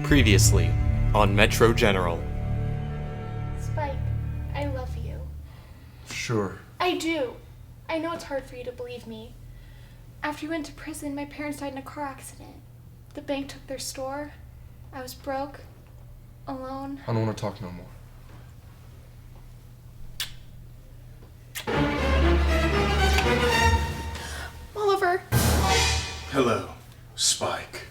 Previously on Metro General. Spike, I love you. Sure. I do. I know it's hard for you to believe me. After you went to prison, my parents died in a car accident. The bank took their store. I was broke, alone. I don't want to talk no more. Oliver. Hello, Spike.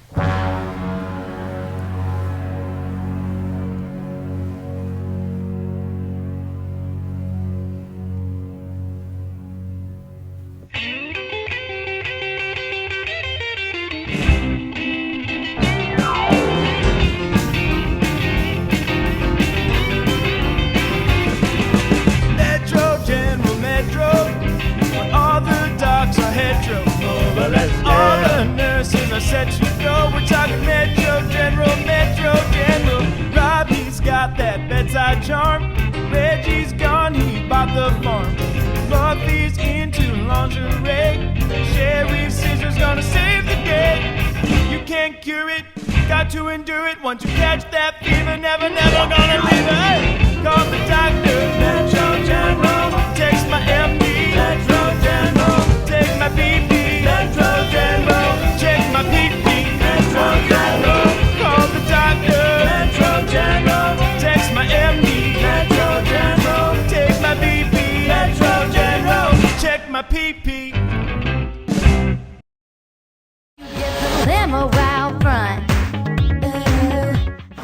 Metro, General Metro, where all the docs are hetero. All the nurses are set to go. We're talking Metro, General, Metro, General. Robbie's got that bedside charm. Reggie's gone, he bought the farm. Muffy's into lingerie. Sherry's scissors gonna save the day. You can't cure it, got to endure it. Once you catch that fever, never gonna leave it. Call the doctor, Metro General. Text my MD, Metro General. Take my BP, Metro General. Check my PP, Metro General. Call the doctor, Metro General. Text my MD, Metro General. Take my BP, Metro General. Check my PP. Limo out front.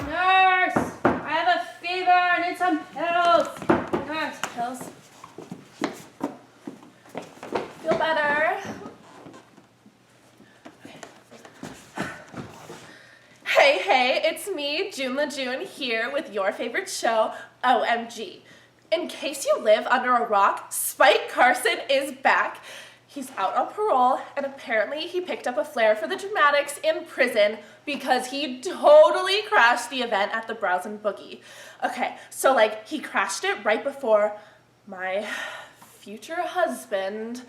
Nurse! I have a fever. I need some pills. Nurse, pills. Feel better? Hey, it's me, June LaJune, here with your favorite show, OMG. In case you live under a rock, Spike Carson is back. He's out on parole, and apparently he picked up a flair for the dramatics in prison because he totally crashed the event at the Browse and Boogie. Okay, so he crashed it right before my future husband,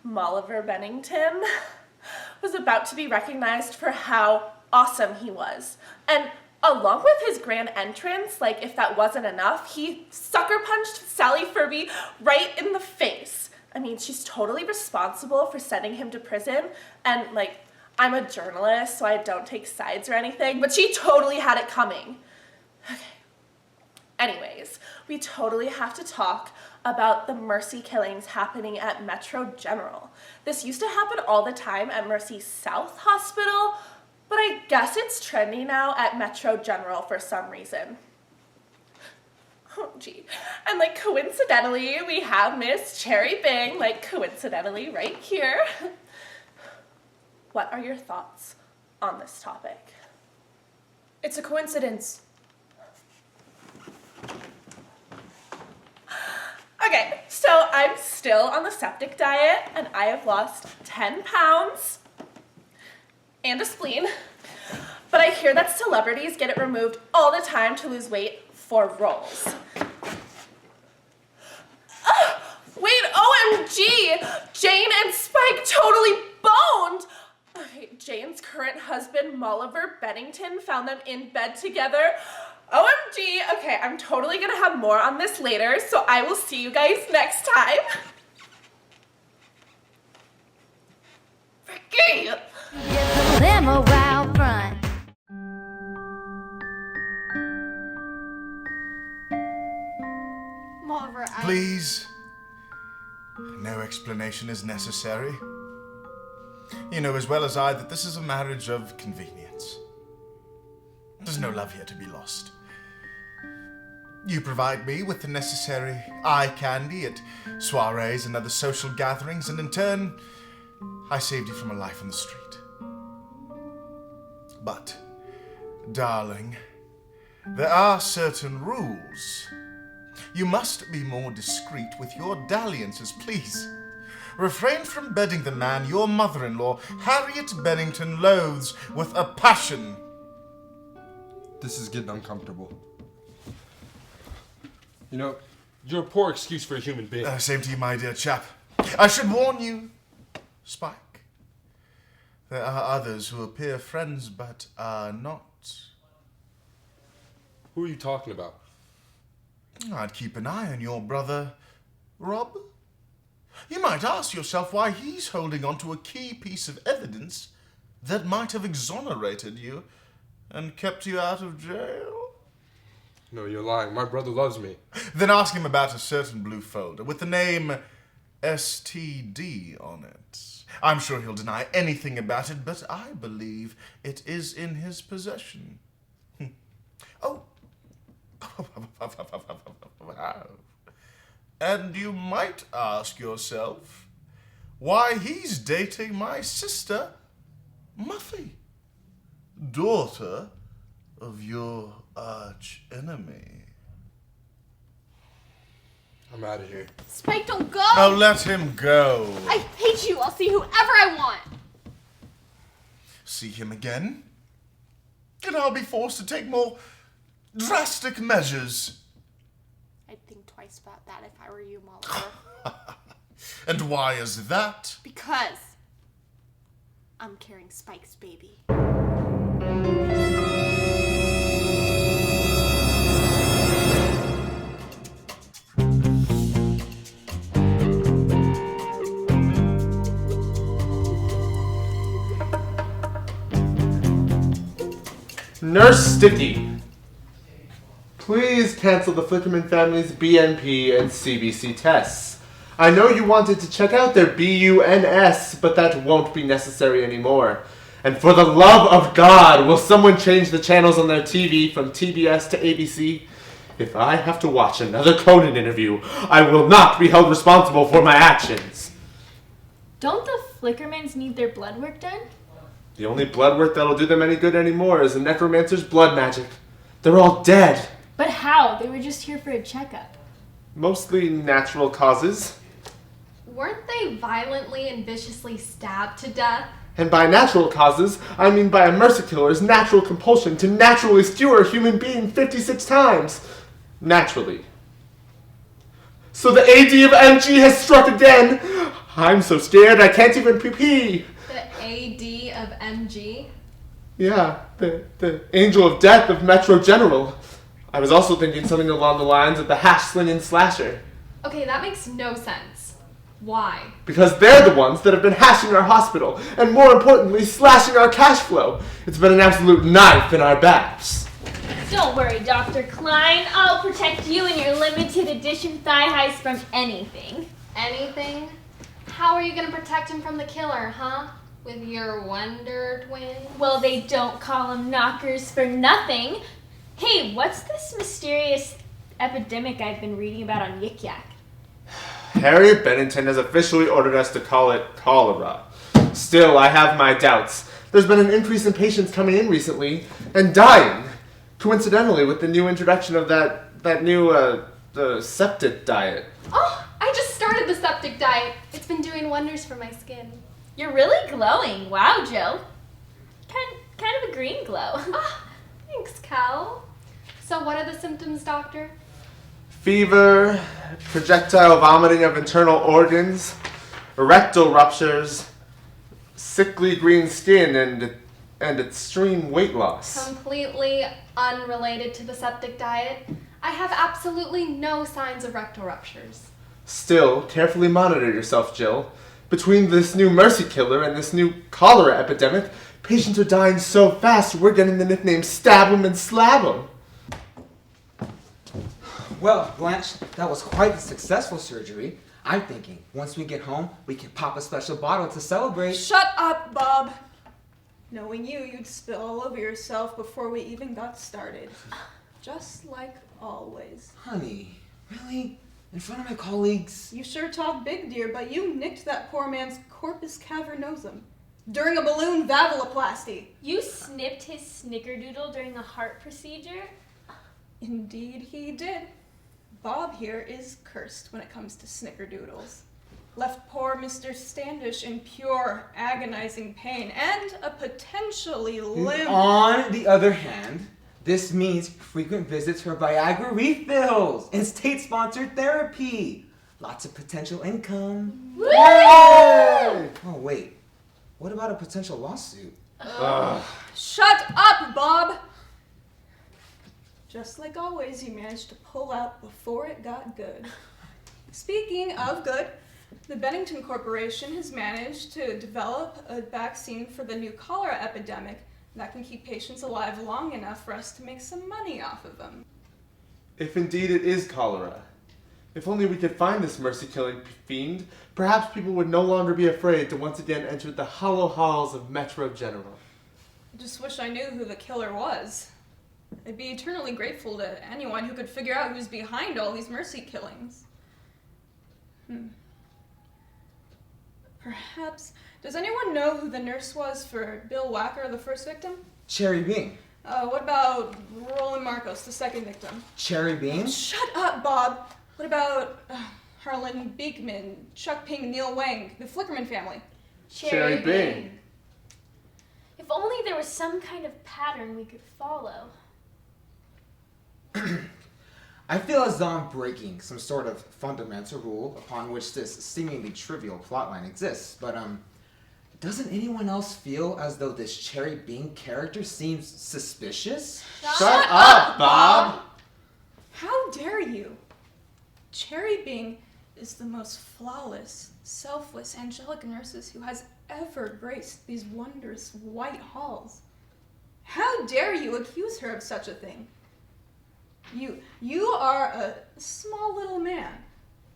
Molliver Bennington, was about to be recognized for how awesome he was. And along with his grand entrance, if that wasn't enough, he sucker punched Sally Furby right in the face. I mean, she's totally responsible for sending him to prison, and I'm a journalist, so I don't take sides or anything, but she totally had it coming. Okay. Anyways, we totally have to talk about the Mercy killings happening at Metro General. This used to happen all the time at Mercy South Hospital, but I guess it's trendy now at Metro General for some reason. Oh, gee. And coincidentally, we have Miss Cherry Bing, coincidentally, right here. What are your thoughts on this topic? It's a coincidence. Okay, so I'm still on the septic diet, and I have lost 10 pounds and a spleen. But I hear that celebrities get it removed all the time to lose weight for roles. Wait, OMG! Jane and Spike totally boned! Okay, Jane's current husband, Molliver Bennington, found them in bed together. OMG! Okay, I'm totally gonna have more on this later, so I will see you guys next time. Ricky! Limo out front. Oliver, Please. No explanation is necessary. You know as well as I that this is a marriage of convenience. There's no love here to be lost. You provide me with the necessary eye candy at soirees and other social gatherings, and in turn, I saved you from a life on the street. But, darling, there are certain rules. You must be more discreet with your dalliances, please. Refrain from bedding the man your mother-in-law, Harriet Bennington, loathes with a passion. This is getting uncomfortable. You know, you're a poor excuse for a human being. Same to you, my dear chap. I should warn you, Spike. There are others who appear friends but are not. Who are you talking about? I'd keep an eye on your brother, Rob. You might ask yourself why he's holding on to a key piece of evidence that might have exonerated you and kept you out of jail. No, you're lying. My brother loves me. Then ask him about a certain blue folder with the name STD on it. I'm sure he'll deny anything about it, but I believe it is in his possession. Oh. And you might ask yourself why he's dating my sister, Muffy, daughter of your arch enemy. I'm out of here. Spike, don't go! Oh, let him go. I hate you. I'll see whoever I want. See him again, and I'll be forced to take more drastic measures. I'd think twice about that if I were you, Molliver. And why is that? Because I'm carrying Spike's baby. Nurse Sticky, please cancel the Flickerman family's BNP and CBC tests. I know you wanted to check out their BUNS, but that won't be necessary anymore. And for the love of God, will someone change the channels on their TV from TBS to ABC? If I have to watch another Conan interview, I will not be held responsible for my actions. Don't the Flickermans need their blood work done? The only blood work that'll do them any good anymore is a necromancer's blood magic. They're all dead. But how? They were just here for a checkup. Mostly natural causes. Weren't they violently and viciously stabbed to death? And by natural causes, I mean by a mercy killer's natural compulsion to naturally skewer a human being 56 times. Naturally. So the AD of MG has struck again. I'm so scared I can't even pee-pee. The AD of MG? Yeah, the angel of death of Metro General. I was also thinking something along the lines of the hash-slinging slasher. Okay, that makes no sense. Why? Because they're the ones that have been hashing our hospital, and more importantly, slashing our cash flow. It's been an absolute knife in our backs. Don't worry, Dr. Klein. I'll protect you and your limited edition thigh highs from anything. Anything? How are you gonna protect him from the killer, huh? With your Wonder Twin? Well, they don't call them knockers for nothing. Hey, what's this mysterious epidemic I've been reading about on Yik Yak? Harriet Bennington has officially ordered us to call it cholera. Still, I have my doubts. There's been an increase in patients coming in recently and dying. Coincidentally, with the new introduction of that new the septic diet. Oh, I just started the septic diet. It's been doing wonders for my skin. You're really glowing. Wow, Jill. Kind of a green glow. Ah, thanks, Cal. So what are the symptoms, doctor? Fever, projectile vomiting of internal organs, rectal ruptures, sickly green skin, and extreme weight loss. Completely unrelated to the septic diet. I have absolutely no signs of rectal ruptures. Still, carefully monitor yourself, Jill. Between this new mercy killer and this new cholera epidemic, patients are dying so fast we're getting the nickname Stab 'em and Slab 'em. Well, Blanche, that was quite a successful surgery. I'm thinking once we get home, we can pop a special bottle to celebrate. Shut up, Bob. Knowing you, you'd spill all over yourself before we even got started. Just like always. Honey, really? In front of my colleagues? You sure talk big, dear, but you nicked that poor man's corpus cavernosum during a balloon valvuloplasty. You snipped his snickerdoodle during a heart procedure? Indeed he did. Bob here is cursed when it comes to snickerdoodles. Left poor Mr. Standish in pure, agonizing pain and a potentially limp... On the other hand, this means frequent visits for Viagra refills and state-sponsored therapy. Lots of potential income. Woo! Oh, wait. What about a potential lawsuit? Shut up, Bob! Just like always, you managed to pull out before it got good. Speaking of good, the Bennington Corporation has managed to develop a vaccine for the new cholera epidemic that can keep patients alive long enough for us to make some money off of them. If indeed it is cholera. If only we could find this mercy-killing fiend, perhaps people would no longer be afraid to once again enter the hollow halls of Metro General. I just wish I knew who the killer was. I'd be eternally grateful to anyone who could figure out who's behind all these mercy killings. Perhaps... Does anyone know who the nurse was for Bill Wacker, the first victim? Cherry Bean. What about Roland Marcos, the second victim? Cherry Bean? Shut up, Bob! What about Harlan Beekman, Chuck Ping, Neil Wang, the Flickerman family? Cherry Bean. If only there was some kind of pattern we could follow. I feel as though I'm breaking some sort of fundamental rule upon which this seemingly trivial plotline exists, but doesn't anyone else feel as though this Cherry Bean character seems suspicious? Shut up, Bob! How dare you? Cherry Bean is the most flawless, selfless, angelic nurses who has ever graced these wondrous white halls. How dare you accuse her of such a thing? You are a small little man,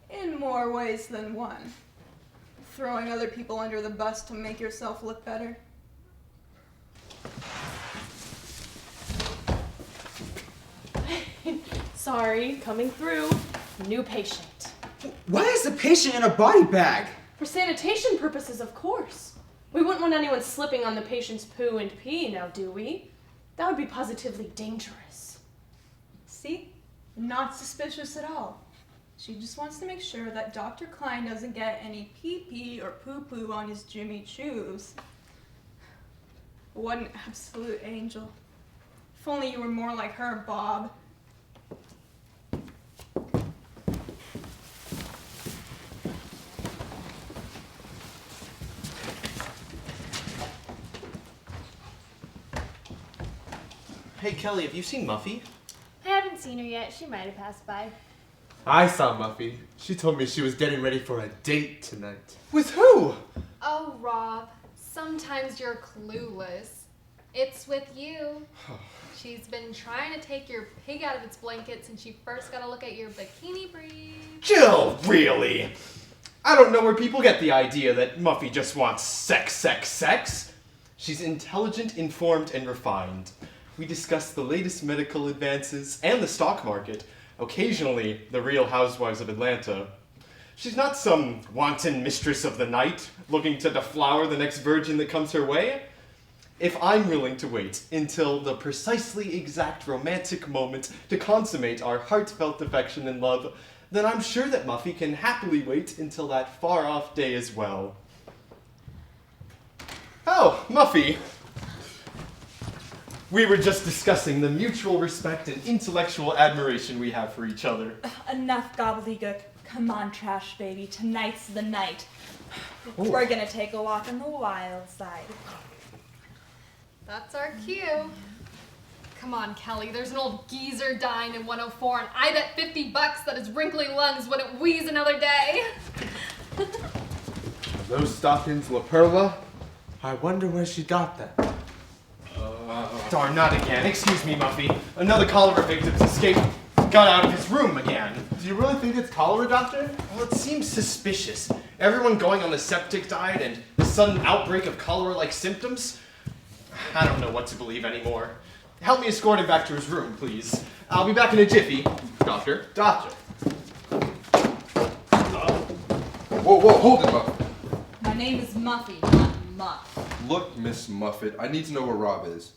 in more ways than one. Throwing other people under the bus to make yourself look better. Sorry, coming through. New patient. Why is the patient in a body bag? For sanitation purposes, of course. We wouldn't want anyone slipping on the patient's poo and pee, now do we? That would be positively dangerous. See? Not suspicious at all. She just wants to make sure that Dr. Klein doesn't get any pee-pee or poo-poo on his Jimmy Choos. What an absolute angel. If only you were more like her, Bob. Hey, Kelly, have you seen Muffy? I haven't seen her yet. She might have passed by. I saw Muffy. She told me she was getting ready for a date tonight. With who? Oh, Rob, sometimes you're clueless. It's with you. She's been trying to take your pig out of its blanket since she first got a look at your bikini brief. Jill, really? I don't know where people get the idea that Muffy just wants sex. She's intelligent, informed, and refined. We discuss the latest medical advances and the stock market. Occasionally, the Real Housewives of Atlanta. She's not some wanton mistress of the night, looking to deflower the next virgin that comes her way. If I'm willing to wait until the precisely exact romantic moment to consummate our heartfelt affection and love, then I'm sure that Muffy can happily wait until that far-off day as well. Oh, Muffy! We were just discussing the mutual respect and intellectual admiration we have for each other. Enough gobbledygook. Come on, trash baby. Tonight's the night. Ooh. We're gonna take a walk on the wild side. That's our cue. Come on, Kelly. There's an old geezer dying in 104, and I bet $50 that his wrinkly lungs wouldn't wheeze another day. Those stockings La Perla? I wonder where she got them. Darn, not again. Excuse me, Muffy. Another cholera victim's escaped. Got out of his room again. Do you really think it's cholera, Doctor? Well, it seems suspicious. Everyone going on the septic diet and the sudden outbreak of cholera-like symptoms. I don't know what to believe anymore. Help me escort him back to his room, please. I'll be back in a jiffy. Doctor. Whoa, hold it, Muffet. My name is Muffy, not Muff. Look, Miss Muffet, I need to know where Rob is.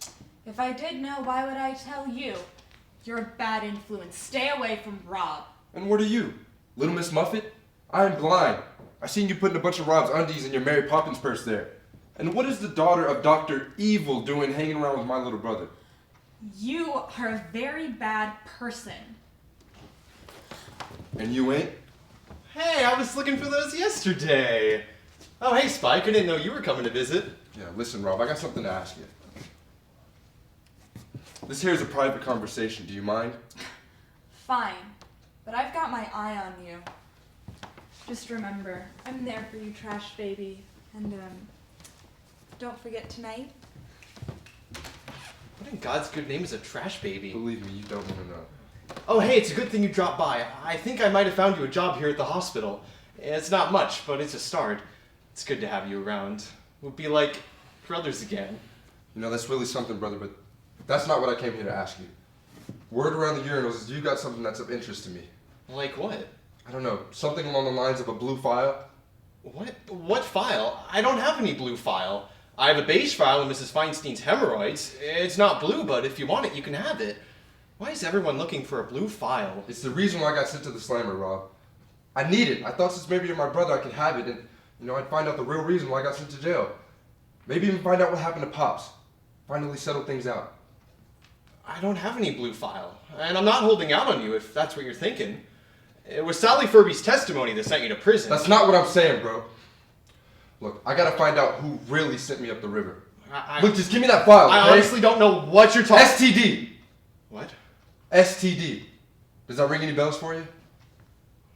If I did know, why would I tell you? You're a bad influence. Stay away from Rob. And what are you? Little Miss Muffet? I'm blind. I seen you putting a bunch of Rob's undies in your Mary Poppins purse there. And what is the daughter of Dr. Evil doing hanging around with my little brother? You are a very bad person. And you ain't? Hey, I was looking for those yesterday. Oh, hey, Spike. I didn't know you were coming to visit. Yeah, listen, Rob, I got something to ask you. This here is a private conversation. Do you mind? Fine, but I've got my eye on you. Just remember, I'm there for you, trash baby. And, don't forget tonight. What in God's good name is a trash baby? Believe me, you don't want to know. Oh, hey, it's a good thing you dropped by. I think I might have found you a job here at the hospital. It's not much, but it's a start. It's good to have you around. We'll be like brothers again. You know, that's really something, brother, but that's not what I came here to ask you. Word around the urinals is you got something that's of interest to me. Like what? I don't know, something along the lines of a blue file. What? What file? I don't have any blue file. I have a beige file of Mrs. Feinstein's hemorrhoids. It's not blue, but if you want it, you can have it. Why is everyone looking for a blue file? It's the reason why I got sent to the slammer, Rob. I need it. I thought since maybe you're my brother, I could have it, and, you know, I'd find out the real reason why I got sent to jail. Maybe even find out what happened to Pops. Finally settle things out. I don't have any blue file, and I'm not holding out on you if that's what you're thinking. It was Sally Furby's testimony that sent you to prison. That's not what I'm saying, bro. Look, I gotta find out who really sent me up the river. Look, just give me that file, I okay? honestly don't know what you're talking... STD! What? STD. Does that ring any bells for you?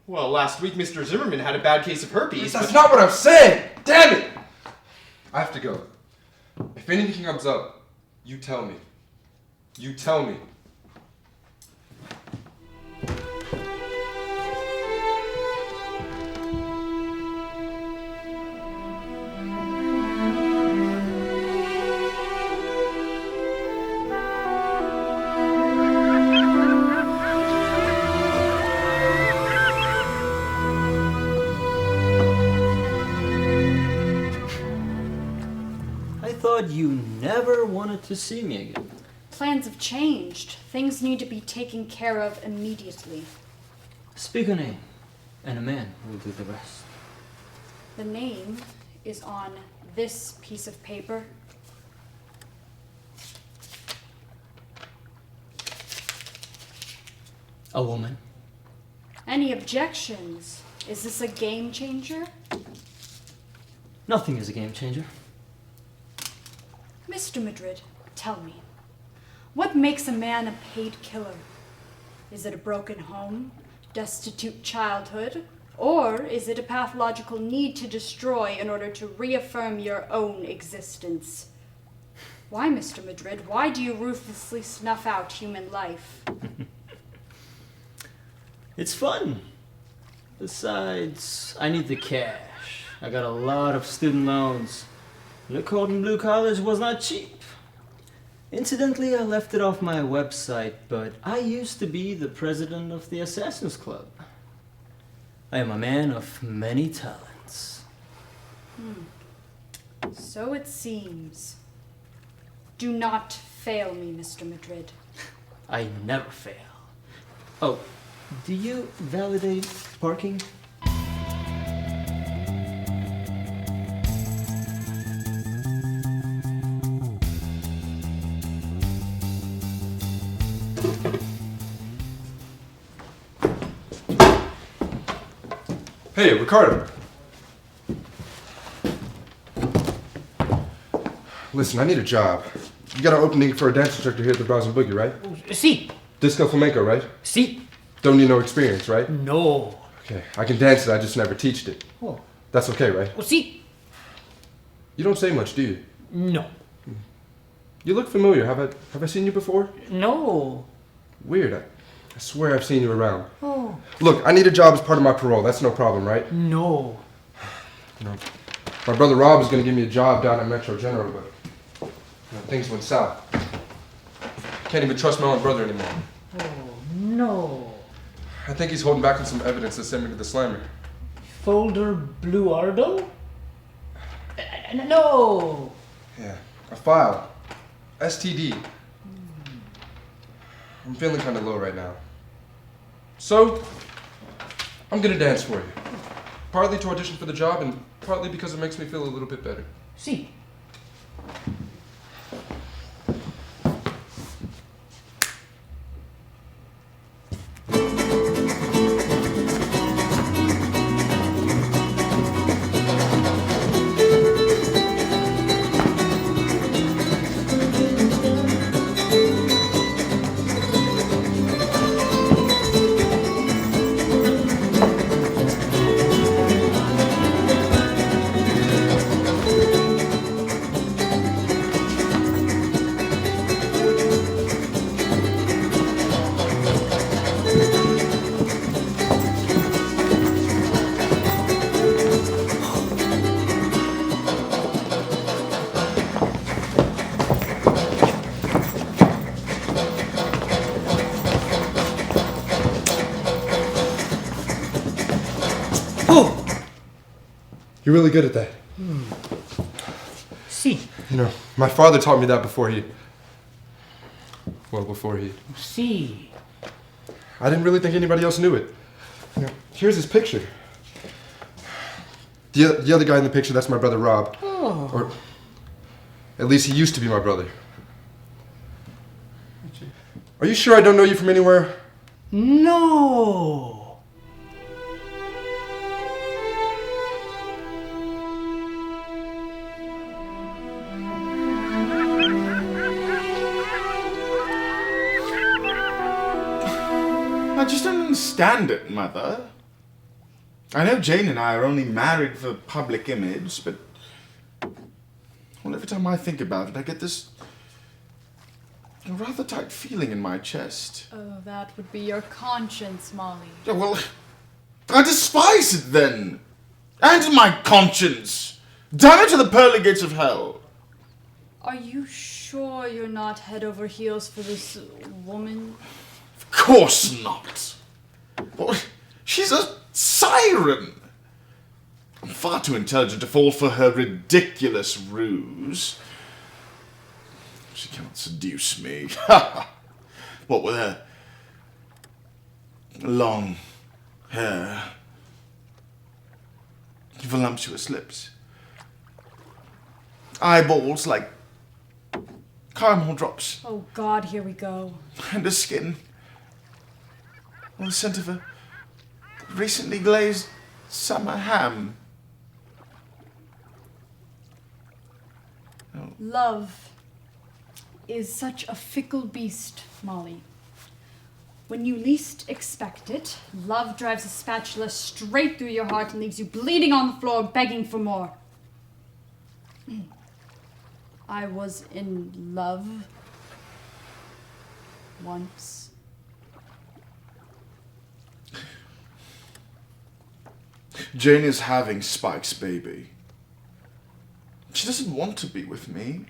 Well, last week Mr. Zimmerman had a bad case of herpes. That's not what I'm saying! Damn it! I have to go. If anything comes up, you tell me. You tell me. I thought you never wanted to see me again. Plans have changed. Things need to be taken care of immediately. Speak a name, and a man will do the rest. The name is on this piece of paper. A woman. Any objections? Is this a game changer? Nothing is a game changer. Mr. Madrid, tell me, what makes a man a paid killer? Is it a broken home, destitute childhood, or is it a pathological need to destroy in order to reaffirm your own existence? Why, Mr. Madrid, why do you ruthlessly snuff out human life? It's fun. Besides, I need the cash. I got a lot of student loans. Lookout Blue College was not cheap. Incidentally, I left it off my website, but I used to be the president of the Assassin's Club. I am a man of many talents. So it seems. Do not fail me, Mr. Madrid. I never fail. Oh, do you validate parking? Hey, Ricardo. Listen, I need a job. You got an opening for a dance instructor here at the Browse Boogie, right? Si. Disco flamenco, right? Si. Don't need no experience, right? No. Okay, I can dance it, I just never teached it. Oh. That's okay, right? Si. You don't say much, do you? No. You look familiar. Have I seen you before? No. Weird. I swear I've seen you around. Oh. Look, I need a job as part of my parole. That's no problem, right? No. You know, my brother Rob is going to give me a job down at Metro General, but you know, things went south. Can't even trust my own brother anymore. Oh, no. I think he's holding back on some evidence to send me to the slammer. Folder Bluardo? No. Yeah, a file. STD. I'm feeling kind of low right now. So, I'm gonna dance for you. Partly to audition for the job, and partly because it makes me feel a little bit better. Si. You're really good at that. See. You know, my father taught me that before he... See. I didn't really think anybody else knew it. You know, here's his picture. The other guy in the picture, that's my brother Rob. Oh. Or at least he used to be my brother. Are you sure I don't know you from anywhere? No. I just don't understand it, Mother. I know Jane and I are only married for public image, but well, every time I think about it, I get this rather tight feeling in my chest. Oh, that would be your conscience, Molly. Yeah, well, I despise it then. And my conscience. Damn it to the pearly gates of hell. Are you sure you're not head over heels for this woman? Of course not. Well, she's a siren. I'm far too intelligent to fall for her ridiculous ruse. She cannot seduce me. What with her long hair, voluptuous lips, eyeballs like caramel drops, Oh God, here we go. and a skin, well, the scent of a recently glazed summer ham. Love is such a fickle beast, Molly. When you least expect it, love drives a spatula straight through your heart and leaves you bleeding on the floor, begging for more. I was in love once. Jane is having Spike's baby. She doesn't want to be with me.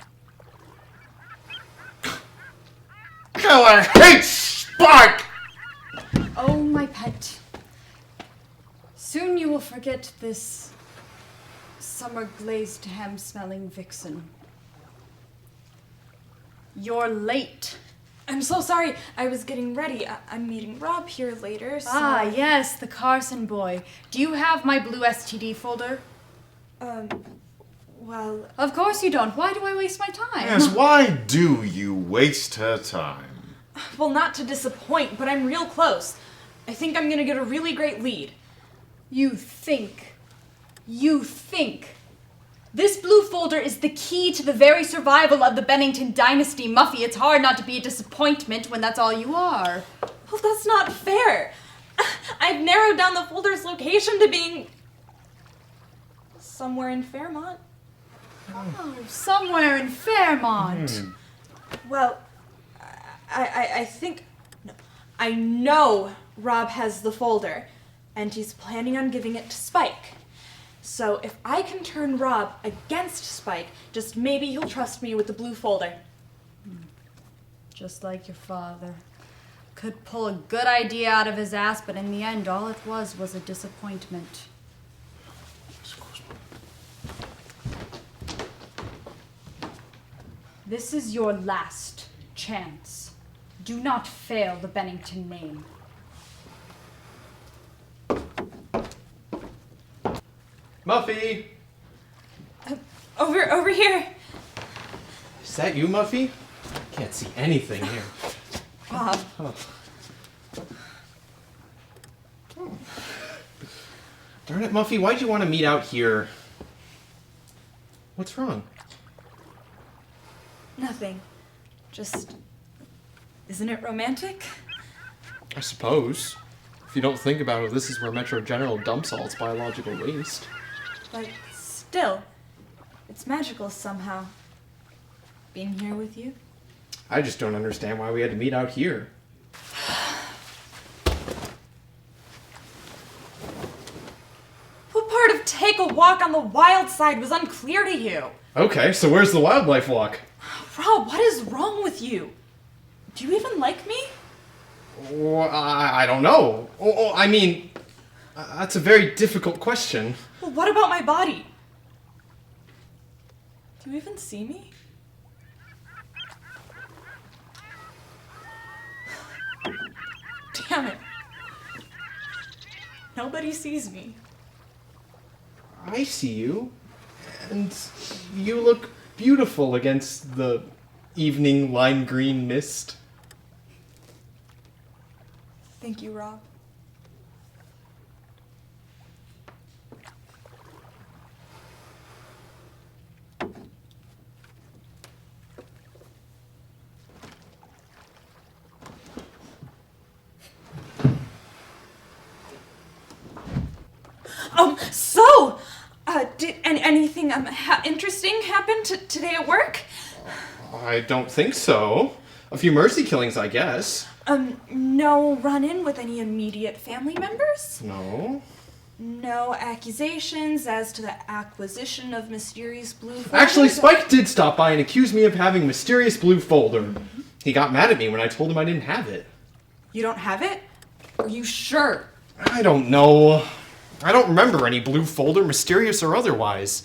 Oh, I hate Spike! Oh, my pet. Soon you will forget this summer glazed ham smelling vixen. You're late. I'm so sorry. I was getting ready. I'm meeting Rob here later, so... Ah, yes, the Carson boy. Do you have my blue STD folder? Well... Of course you don't. Why do I waste my time? Yes, why do you waste her time? Well, not to disappoint, but I'm real close. I think I'm gonna get a really great lead. You think. You think. This blue folder is the key to the very survival of the Bennington dynasty, Muffy. It's hard not to be a disappointment when that's all you are. Well, that's not fair. I've narrowed down the folder's location to being... somewhere in Fairmont. Oh, somewhere in Fairmont. Well, I think... No, I know Rob has the folder, and he's planning on giving it to Spike. So if I can turn Rob against Spike, just maybe he'll trust me with the blue folder. Just like your father. Could pull a good idea out of his ass, but in the end, all it was a disappointment. This is your last chance. Do not fail the Bennington name. Muffy! Over here. Is that you, Muffy? I can't see anything here. Rob. Oh. Darn it, Muffy, why'd you want to meet out here? What's wrong? Nothing. Just... isn't it romantic? I suppose. If you don't think about it, this is where Metro General dumps all its biological waste. But still, it's magical somehow. Being here with you. I just don't understand why we had to meet out here. What part of take a walk on the wild side was unclear to you? Okay, so where's the wildlife walk? Rob, what is wrong with you? Do you even like me? Well, I don't know. I mean, that's a very difficult question. Well, what about my body? Do you even see me? Damn it. Nobody sees me. I see you. And you look beautiful against the evening lime green mist. Thank you, Rob. Did anything interesting happen today at work? I don't think so. A few mercy killings, I guess. No run-in with any immediate family members? No. No accusations as to the acquisition of mysterious blue folders? Actually, Spike did stop by and accuse me of having mysterious blue folder. He got mad at me when I told him I didn't have it. You don't have it? Are you sure? I don't know. I don't remember any blue folder, mysterious or otherwise.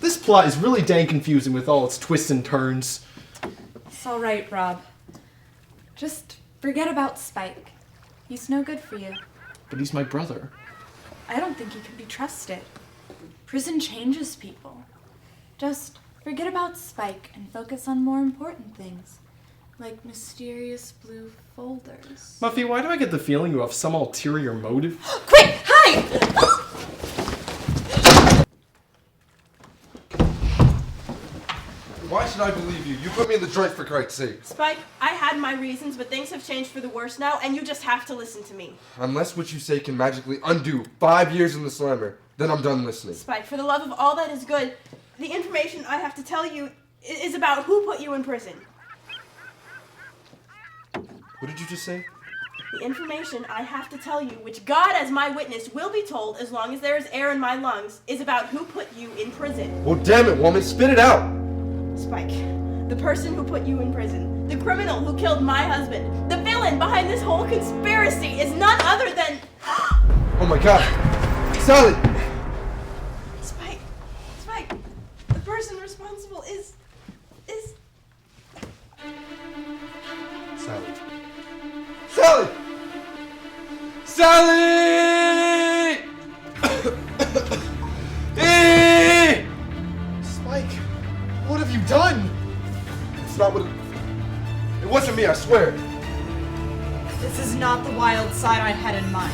This plot is really dang confusing with all its twists and turns. It's all right, Rob. Just forget about Spike. He's no good for you. But he's my brother. I don't think he can be trusted. Prison changes people. Just forget about Spike and focus on more important things, like mysterious blue folders. Muffy, why do I get the feeling you have some ulterior motive? Quick, hide! Why should I believe you? You put me in the joint for Christ's sake. Spike, I had my reasons, but things have changed for the worse now, and you just have to listen to me. Unless what you say can magically undo 5 years in the slammer, then I'm done listening. Spike, for the love of all that is good, the information I have to tell you is about who put you in prison. What did you just say? The information I have to tell you, which God as my witness will be told as long as there is air in my lungs, is about who put you in prison. Well, damn it, woman, spit it out! Spike, the person who put you in prison, the criminal who killed my husband, the villain behind this whole conspiracy is none other than... Oh my god! Sally! Spike, the person responsible is... Sally. Sally! Sally! Spike, what have you done? It's not what it wasn't me, I swear. This is not the wild side I had in mind.